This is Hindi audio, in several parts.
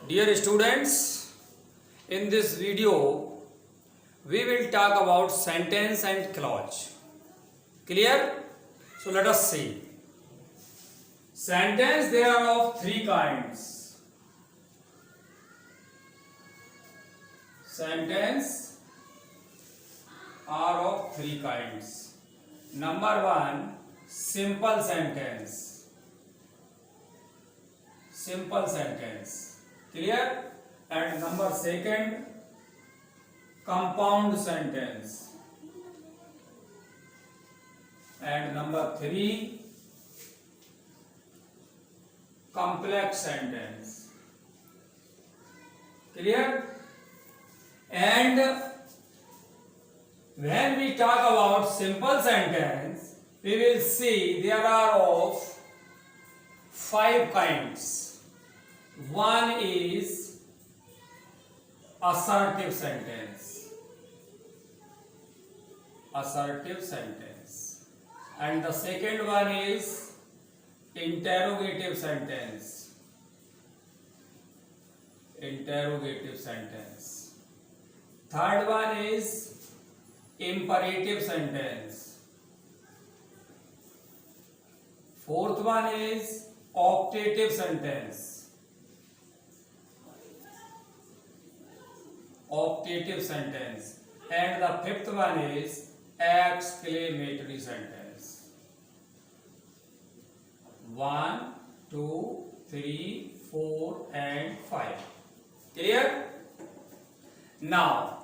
Dear students, in this video we will talk about sentence and clause. Clear? So let us see. Sentence there are of three kinds. Sentence are of three kinds. Number one, simple sentence. Simple sentence. Clear? And number second, compound sentence. And number three, complex sentence. Clear? And when we talk about simple sentence, we will see there are of five kinds. One is assertive sentence. Assertive sentence. And the second one is interrogative sentence. Interrogative sentence. Third one is imperative sentence. Fourth one is optative sentence. Optative sentence. And the fifth one is exclamatory sentence. 1, 2, 3, 4 and 5. Clear? Now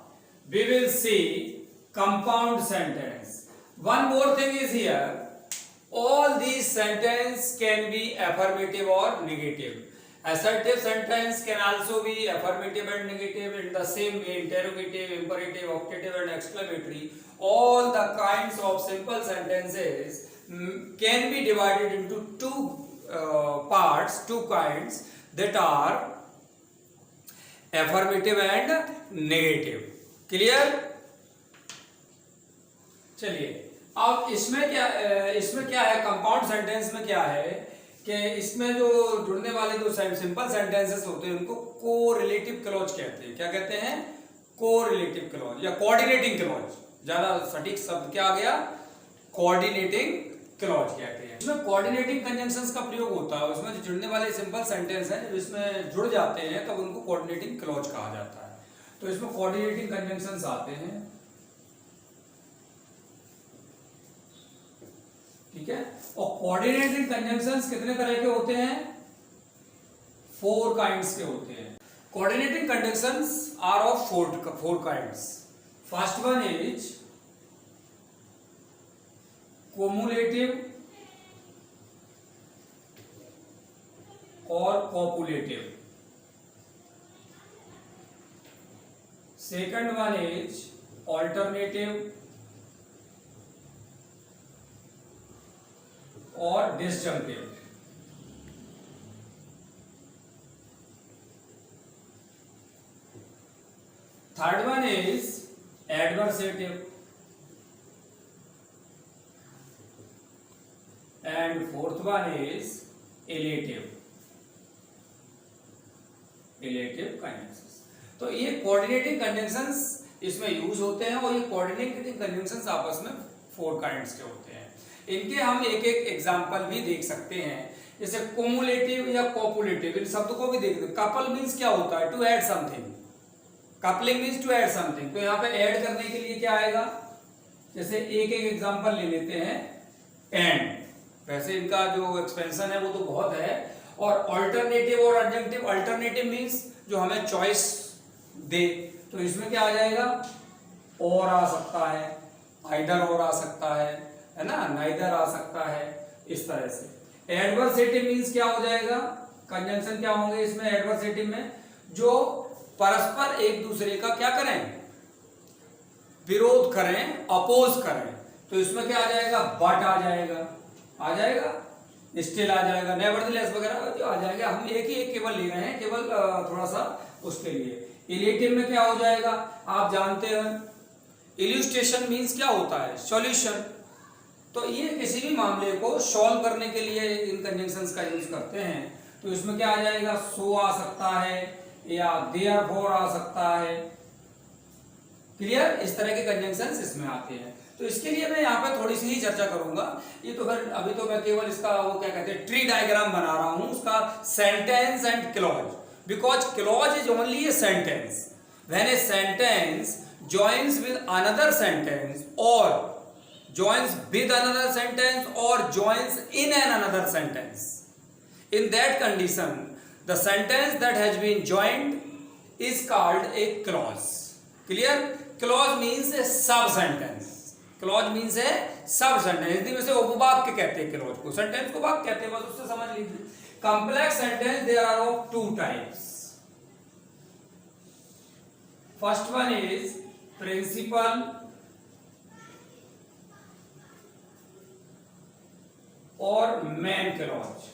we will see compound sentence. One more thing is here. All these sentences can be affirmative or negative. Assertive sentence can also be affirmative and negative. In the same way, interrogative, imperative, optative and exclamatory, all the kinds of simple sentences can be divided into two parts, two kinds, that are affirmative and negative. Clear? चलिए अब इसमें क्या है, कंपाउंड सेंटेंस में क्या है कि इसमें जो जुड़ने वाले जो सिंपल सेंटेंसेस होते हैं उनको कोरिलेटिव क्लॉज कहते हैं. क्या कहते हैं? कोरिलेटिव क्लॉज या कोऑर्डिनेटिंग क्लॉज. ज्यादा सटीक शब्द क्या आ गया? कोऑर्डिनेटिंग क्लॉज कहते हैं. इसमें कोऑर्डिनेटिंग कंजंक्शंस का प्रयोग होता है. उसमें जो जुड़ने वाले सिंपल सेंटेंस हैं जब इसमें जुड़ जाते हैं तब उनको कोऑर्डिनेटिंग क्लॉज कहा जाता है. तो इसमें कोऑर्डिनेटिंग कंजंक्शंस आते हैं. ठीक है. और कोऑर्डिनेटिंग कंजंक्शंस कितने तरह के होते हैं? 4 काइंड्स के होते हैं. Coordinating conjunctions are of 4 kinds. First one is cumulative और copulative. Second one is alternative और disjunctive. Third one is adversative and fourth one is illative. Illative conjunctions. तो ये कोऑर्डिनेटिंग कंजंक्शंस इसमें यूज होते हैं और ये कोऑर्डिनेटिंग कंजंक्शंस आपस में 4 काइंड्स के होते हैं. इनके हम एक एक एग्जाम्पल भी देख सकते हैं. जैसे कोमुलेटिव या कॉपुलेटिव, इन शब्द को भी देख सकते. कपल मीन्स क्या होता है? To add something. Coupling means to add something. तो यहाँ पे ऐड करने के लिए क्या आएगा? जैसे एक एक एग्जाम्पल ले लेते हैं. एंड, वैसे इनका जो एक्सपेंशन है वो तो बहुत है. और ऑल्टरनेटिव और एडजंक्टिव. ऑल्टरनेटिव मीन्स जो हमें चॉइस दे. तो इसमें क्या आ जाएगा? और आ सकता है, आइदर और आ सकता है ना, नाइदर आ सकता है, इस तरह से. एडवर्सेटिव मीन्स क्या हो जाएगा? कंजंक्शन क्या होंगे इसमें एडवर्सेटिव में? जो परस्पर एक दूसरे का क्या करें? विरोध करें, अपोज करें. तो इसमें क्या आ जाएगा? बट आ जाएगा. आ जाएगा, स्टिल आ जाएगा, नेवरदलेस वगैरह जो आ जाएगा. हम एक ही एक केवल ले रहे हैं, केवल थोड़ा सा उसके लिए. इलेटिव में क्या हो जाएगा? आप जानते हैं इल्यूस्ट्रेशन मीन्स क्या होता है? सॉल्यूशन. तो ये किसी भी मामले को सॉल्व करने के लिए इन कंजंक्शंस का यूज करते हैं. तो इसमें क्या आ जाएगा? सो आ सकता है, या देयरफॉर आ सकता है। क्लियर? इस तरह के कंजंक्शंस इसमें आते हैं। तो इसके लिए मैं यहाँ पे थोड़ी सी ही चर्चा करूंगा। ये तो फिर अभी तो मैं केवल इसका वो क्या कहते हैं ट्री डायग्राम बना रहा हूं उसका sentence and clause, because clause is only a sentence when a sentence joins with another sentence or joins with another sentence or joins in an another sentence. In that condition, the sentence that has been joined is called a clause. Clear? Clause means a sub sentence. Clause means a sub sentence. Hindi में से उपवाक्य कहते हैं clause को, sentence को वाक्य कहते हैं, बस उससे समझ लीजिए। Complex sentence there are of two types. First one is principal or main clause,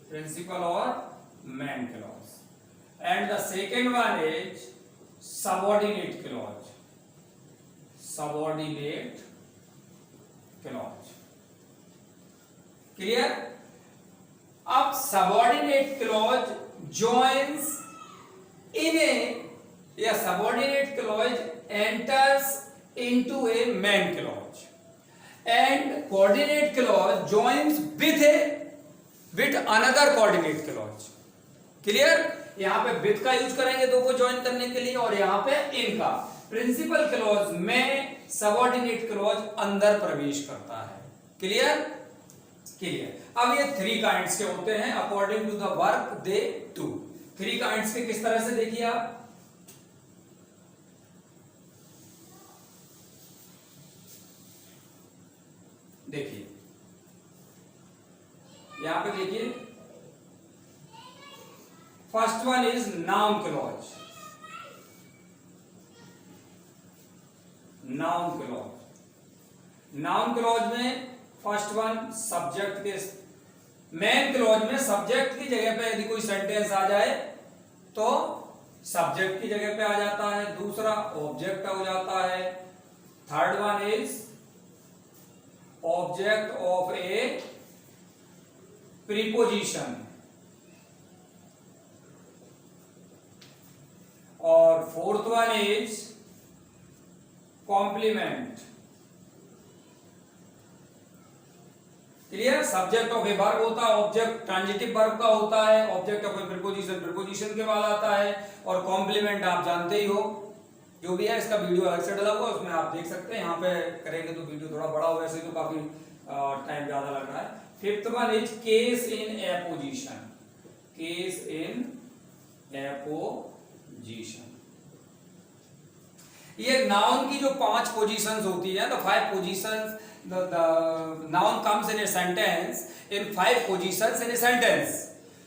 principal or main clause, and the second one is subordinate clause, subordinate clause. Clear? अब subordinate clause joins in a या subordinate clause enters into a main clause and coordinate clause joins with another coordinate clause. Clear? यहाँ पे with का यूज करेंगे दो को ज्वाइन करने के लिए और यहाँ पे in का। प्रिंसिपल क्लॉज में सबऑर्डिनेट क्लॉज अंदर प्रवेश करता है। क्लियर? क्लियर। अब ये थ्री काइंड्स के होते हैं according to the work they do. Three kinds के किस तरह से देखिए आप, देखिए यहां पे देखिए first one is noun clause. Noun clause, noun clause में फर्स्ट वन सब्जेक्ट के, मेन क्लॉज में सब्जेक्ट की जगह पे यदि कोई सेंटेंस आ जाए तो सब्जेक्ट की जगह पे आ जाता है, दूसरा ऑब्जेक्ट हो जाता है, third one is object of a preposition, और fourth one is complement. Clear? Subject of a verb होता है, ऑब्जेक्ट ट्रांजिटिव वर्ब का होता है, object of a preposition preposition के बाद आता है, और कॉम्प्लीमेंट आप जानते ही हो जो भी है। इसका वीडियो अलग से डला हुआ उसमें आप देख सकते हैं, यहाँ पे करेंगे तो वीडियो थोड़ा बड़ा हो, वैसे तो काफी टाइम ज्यादा लग रहा है। Fifth one is case in apposition, case in apposition. ये नाउन की जो 5 पोजीशंस होती है, the 5 positions, the noun comes in a sentence in 5 positions in a sentence.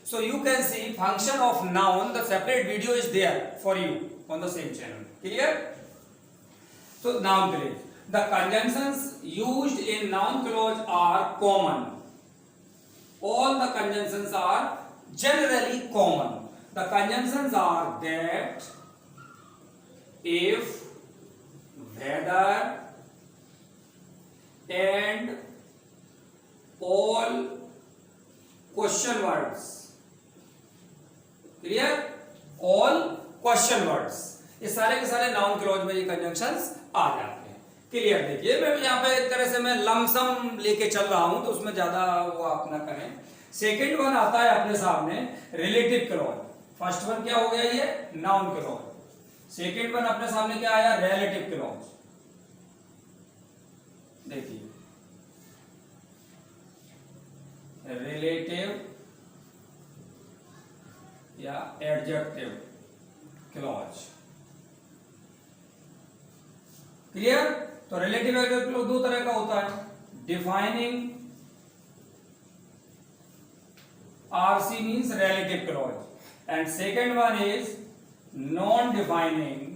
So you can see function of noun, the separate video is there for you on the same channel. Clear? So noun clause, the conjunctions used in noun clause are common. All the conjunctions are generally common. The conjunctions are that, if, whether, and all question words. Clear? All question words, ये सारे के सारे नाउन क्लॉज में ये कंजंक्शंस आ जाते हैं। क्लियर? देखिए मैं यहाँ पे एक तरह से मैं लमसम लेके चल रहा हूं तो उसमें ज्यादा वो आप ना करें। सेकेंड वन आता है अपने सामने रिलेटिव क्लॉज। फर्स्ट वन क्या हो गया, ये नाउन क्लॉज। सेकेंड वन अपने सामने क्या आया, रिलेटिव क्लॉज। देखिए रिलेटिव या एडजेक्टिव क्लॉज। क्लियर? तो रिलेटिव एडजेक्टिव क्लॉज दो तरह का होता है, defining, RC means relative clause, and second one is non defining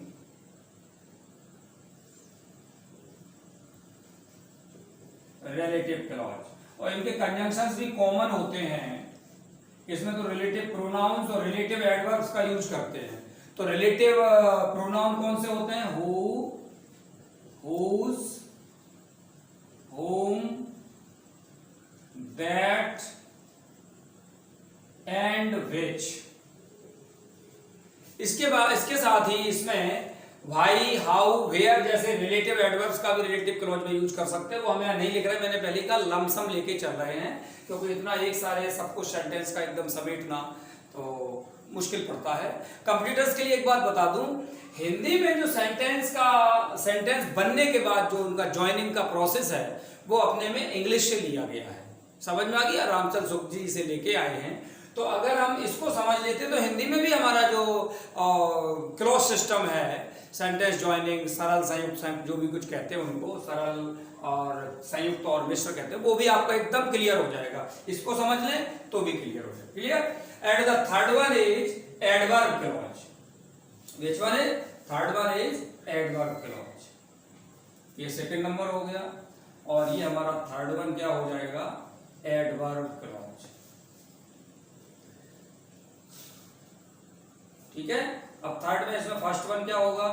relative clause. और इनके कंजंक्शंस भी कॉमन होते हैं। इसमें तो रिलेटिव प्रोनाउंस और रिलेटिव एडवर्ब्स का यूज करते हैं। तो रिलेटिव प्रोनाउन कौन से होते हैं, who, whose, whom, that, and which। इसके बाद इसके साथ ही इसमें व्हाई, हाउ, वेयर जैसे रिलेटिव एडवर्ब्स का भी रिलेटिव क्लॉज में यूज कर सकते हैं। वो हमें नहीं लिख रहे, मैंने पहले का लमसम लेके चल रहे हैं, क्योंकि इतना एक सारे सब कुछ सेंटेंस का एकदम समेटना तो मुश्किल पड़ता है। कंप्यूटर्स के लिए एक बात बता दूं, हिंदी में जो सेंटेंस बनने के बाद जो उनका ज्वाइनिंग का प्रोसेस है वो अपने में इंग्लिश से लिया गया है। समझ में आ गया? रामचंद्र सुख जी इसे लेके आए हैं। तो अगर हम इसको समझ लेते तो हिंदी में भी हमारा जो क्लॉज सिस्टम है, सेंटेंस ज्वाइनिंग, सरल, संयुक्त जो भी कुछ कहते हैं उनको, सरल और संयुक्त और मिश्र कहते हैं, वो भी आपका एकदम क्लियर हो जाएगा। इसको समझ लें तो भी क्लियर हो जाएगा। Clear? And the third one is adverb clause. Which one is? Third one is adverb clause. ये सेकंड नंबर हो गया और ये हमारा थर्ड वन क्या हो जाएगा? Adverb clause. ठीक है? अब थर्ड में इसमें फर्स्ट वन क्या होगा?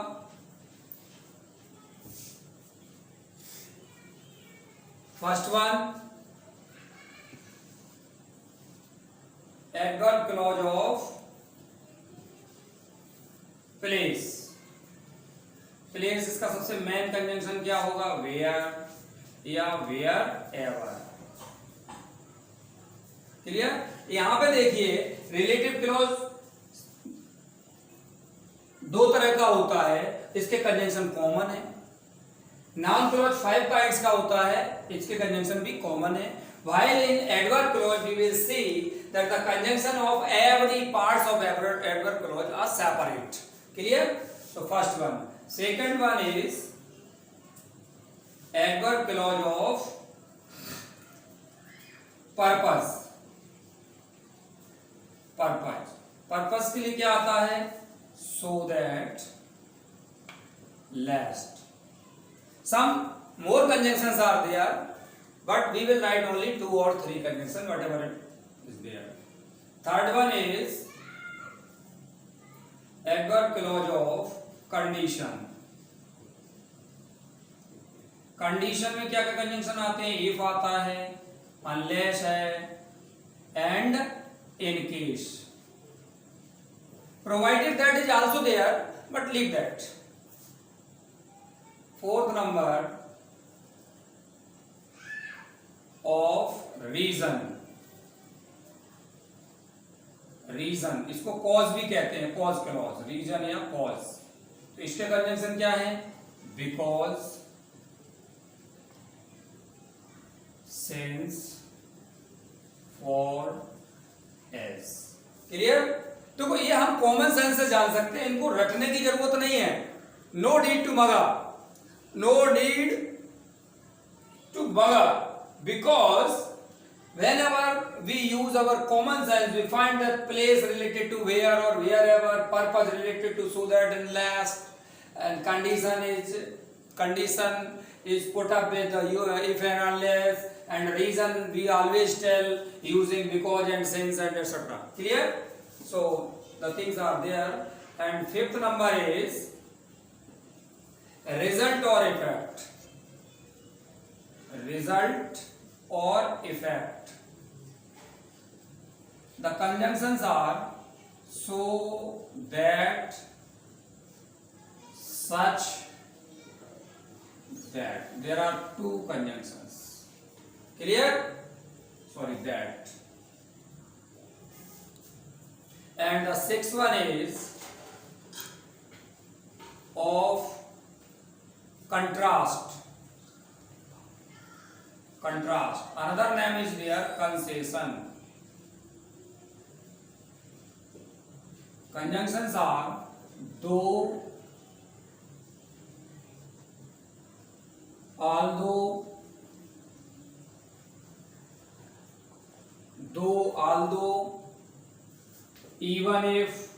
First one adverb clause of place. Place इसका सबसे मेन कंजंक्शन क्या होगा? वेयर या वेयर एवर। क्लियर? यहां पे देखिए रिलेटिव क्लॉज दो तरह का होता है, इसके कंजंक्शन कॉमन है। नाउन क्लॉज 5 काइंड्स का होता है, इसके कंजंक्शन भी कॉमन है। While in adverb clause we will see that the conjunction of every parts of adverb clause are separate. Clear? So first one. Second one is adverb clause of purpose. Purpose. Purpose के लिए क्या आता है? So that, lest. Some more conjunctions are there, but we will write only 2 or 3 conjunctions, whatever it is there. Third one is adverb clause of condition. Condition में क्या क्या कंजंक्शन आते हैं? इफ आता है, अनलेस है, and in case. Provided that is also there, but leave that. Fourth number of reason. Reason, इसको कॉज भी कहते हैं, कॉज क्लॉज, रीजन या कॉज। तो इसके कंजंक्शन क्या है? Because, since, for, as. Clear? तो ये हम कॉमन सेंस से जान सकते हैं, इनको रटने की जरूरत नहीं है। नो नीड टू मगा, नो नीड टू मगा, because whenever we use our common sense, we find that place related to where or wherever, purpose related to so that and last, and condition is put up with the if and unless, and reason we always tell using because and since and etc. Clear? So the things are there. And fifth number is result or effect. Result or effect. The conjunctions are so that, such that. There are 2 conjunctions. Clear? Sorry, that. And the 6th one is of contrast. Contrast. Another name is there, concession. Conjunctions are though, although, although, even if,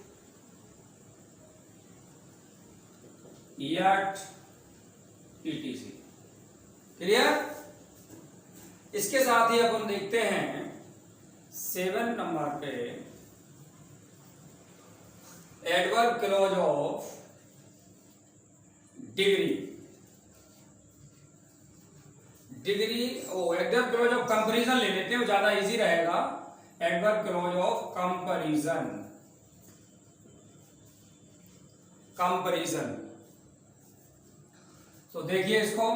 yet, etc. Clear? इसके साथ ही अपन देखते हैं 7 नंबर पे adverb clause of degree. Degree adverb clause of comparison ले लेते हैं, वो ज्यादा इजी रहेगा। Adverb clause of comparison. Comparison. तो देखिए इसको,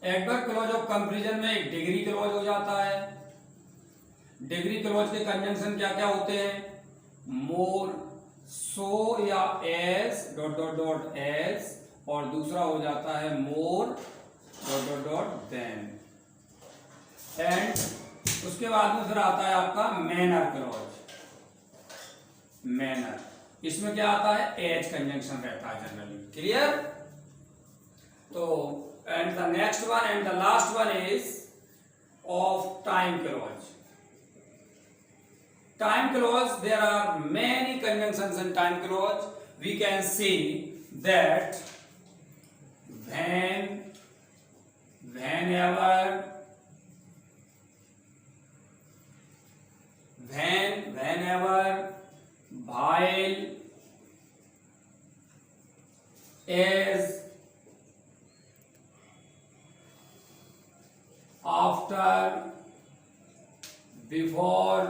एडवर्ब क्लॉज ऑफ कंपैरिजन में एक डिग्री क्लॉज हो जाता है। डिग्री क्लॉज के कंजंक्शन क्या क्या होते हैं? मोर, सो या as dot dot dot as, और दूसरा हो जाता है more dot dot dot than. And उसके बाद में फिर आता है आपका मैनर क्लॉज। मैनर, इसमें क्या आता है? एज कंजंक्शन रहता है जनरली। क्लियर? तो and the next one and the last one is of time clause. Time clause, there are many conjunctions in time clause. We can see that when, whenever, when, whenever, while, as, after, before,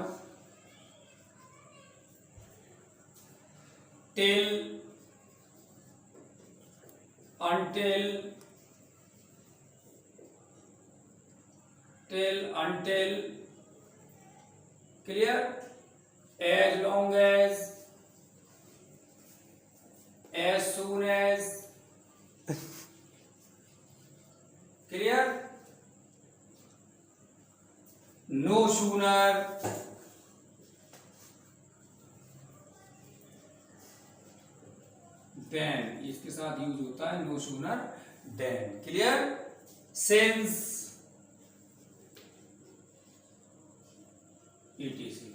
till, until, till, until, clear? As long as soon as, clear? No sooner, than, इसके साथ यूज होता है no sooner than. Clear? Since, etc.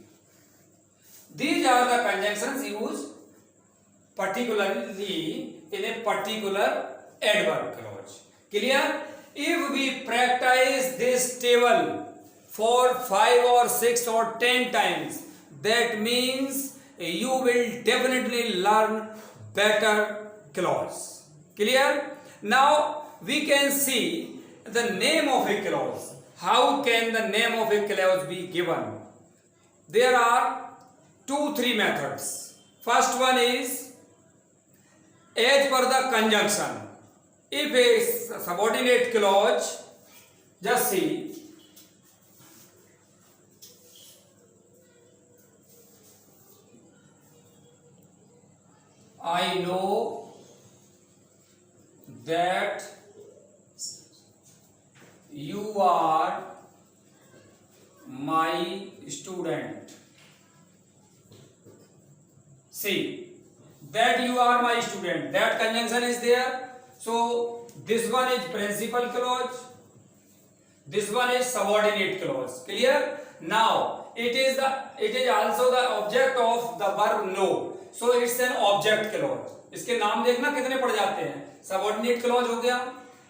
These are the conjunctions used particularly in a particular adverb clause. Clear? If we practice this table for 5 or 6 or 10 times, that means you will definitely learn better clause. Clear? Now we can see the name of a clause. How can the name of a clause be given? There are 2-3 methods. First one is as per the conjunction. If a subordinate clause, just see, I know that you are my student. See, that you are my student, that conjunction is there. So this one is principal clause, this one is subordinate clause. Clear? Now it is also the object of the verb know. So it's an object clause. इसके नाम देखना कितने पड़ जाते हैं। सबऑर्डिनेट क्लॉज हो गया,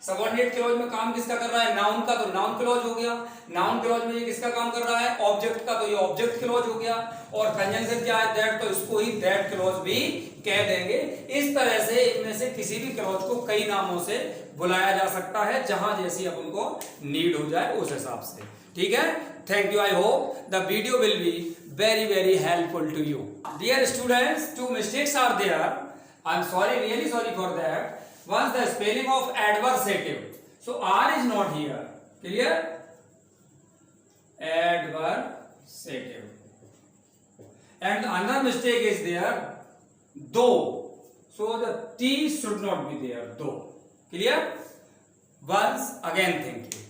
सबऑर्डिनेट क्लॉज में काम किसका कर रहा है? नाउन का, तो नाउन क्लॉज हो गया। नाउन क्लॉज में ये किसका काम कर रहा है? ऑब्जेक्ट का, तो ये ऑब्जेक्ट क्लॉज हो गया। और कंजंक्शन क्या है? दैट, तो इसको ही दैट क्लॉज भी कह देंगे। इस तरह से इनमें से किसी भी क्लॉज को कई नामों से बुलाया जा सकता है, जहां जैसी अपन को नीड हो जाए उस हिसाब से। ठीक है? Thank you. I hope the video will be very helpful to you. Dear students, 2 mistakes are there. I am sorry, really sorry for that. Once the spelling of adversative. So R is not here. Clear? Adversative. And another mistake is there. Though. So the T should not be there. Though. Clear? Once again, thank you.